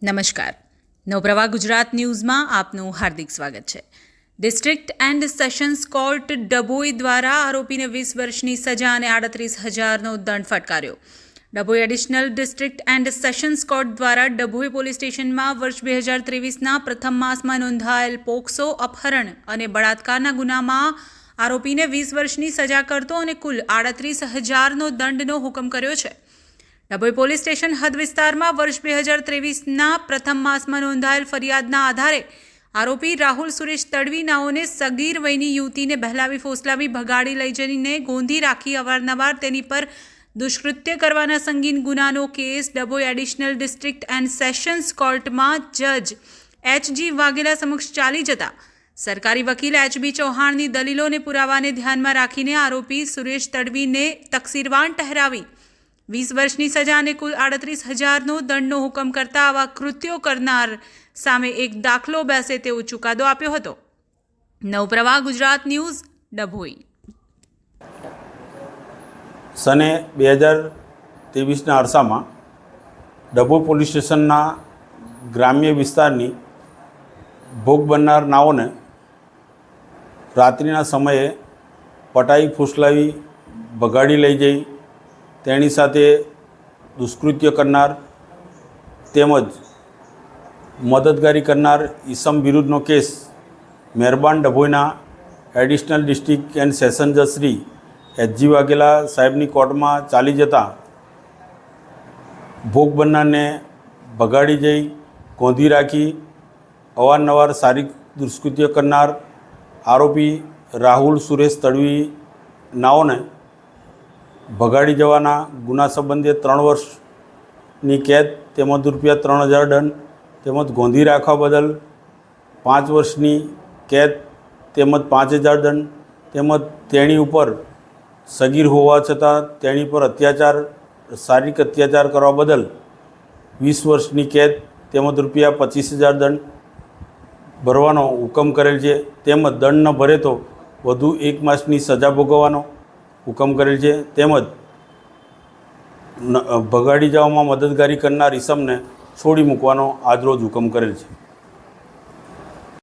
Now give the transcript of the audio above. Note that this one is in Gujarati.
નમસ્કાર. નવપ્રવાહ ગુજરાત ન્યૂઝમાં આપનું હાર્દિક સ્વાગત છે. District and sessions court Dabhoi દ્વારા આરોપીને 20 વર્ષની સજા અને 38,000નો દંડ ફટકાર્યો. ડભોઈ additional district and sessions court દ્વારા ડભોઈ પોલીસ સ્ટેશનમાં વર્ષ 2023ના પ્રથમ માસમાં નોંધાયેલ પોક્સો અપહરણ અને બળાત્કારના ગુનામાં આરોપીને 20 વર્ષની સજા કરતો અને કુલ 38,000નો દંડનો હુકમ કર્યો છે. ડભોઈ પોલીસ સ્ટેશન હદ વિસ્તારમાં વર્ષ 2023ના પ્રથમ માસમાં નોંધાયેલ ફરિયાદના આધારે આરોપી રાહુલ સુરેશ તડવી નાઓને સગીર વયની યુવતીને બહેલાવી ફોસલાવી ભગાડી લઈ જઈને ગોંધી રાખી અવારનવાર તેની પર દુષ્કૃત્ય કરવાના સંગીન ગુનાનો કેસ Dabhoi additional district and sessions કોર્ટમાં જજ એચ.જી. વાઘેલા સમક્ષ ચાલી જતા સરકારી વકીલ એચ.બી. ચૌહાણની દલીલો અને પુરાવાને ધ્યાનમાં રાખીને આરોપી સુરેશ તડવીને તકસીરવાન ઠહેરાવી 20 વર્ષની સજા અને કુલ 38,000નો દંડનો હુકમ કરતા આવા કૃત્યો કરનાર સામે એક દાખલો બેસે તેવો ચુકાદો આપ્યો હતો. નવપ્રવાહ ગુજરાત ન્યૂઝ ડભોઈ. સને 2023ના અરસામાં ડભોઈ પોલીસ સ્ટેશનના ગ્રામ્ય વિસ્તારની ભોગ બનનાર નાઓને રાત્રિના સમયે પટાઈ ફૂસલાવી ભગાડી લઈ જઈ તેની સાથે દુષ્કૃત્ય કરનાર તેમજ મદદગારી કરનાર ઈસમ વિરુદ્ધનો કેસ મહેરબાન ડભોઈના એડિશનલ ડિસ્ટ્રિક્ટ એન્ડ સેશન જજ શ્રી એચ.જી. વાઘેલા સાહેબની કોર્ટમાં ચાલી જતા ભોગ બનનારને ભગાડી જઈ ગોંધી રાખી અવારનવાર શારીરિક દુષ્કૃત્ય કરનાર આરોપી રાહુલ સુરેશ તડવી નાઓને ભગાડી જવાના ગુના સંબંધે 3 વર્ષની કેદ તેમજ ₹3,000 દંડ તેમજ ગોંધી રાખવા બદલ 5 વર્ષની કેદ તેમજ 5,000 દંડ તેમજ તેણી ઉપર સગીર હોવા છતાં તેણી પર શારીરિક અત્યાચાર કરવા બદલ 20 વર્ષની કેદ તેમજ ₹25,000 દંડ ભરવાનો હુકમ કરેલ છે. તેમજ દંડ ન ભરે તો વધુ 1 માસની સજા ભોગવવાનો હુકમ કરેલ છે. તેમજ ભગાડી જવામાં મદદગારી કરનાર ઈસમને છોડી મૂકવાનો આજરોજ હુકમ કરેલ છે.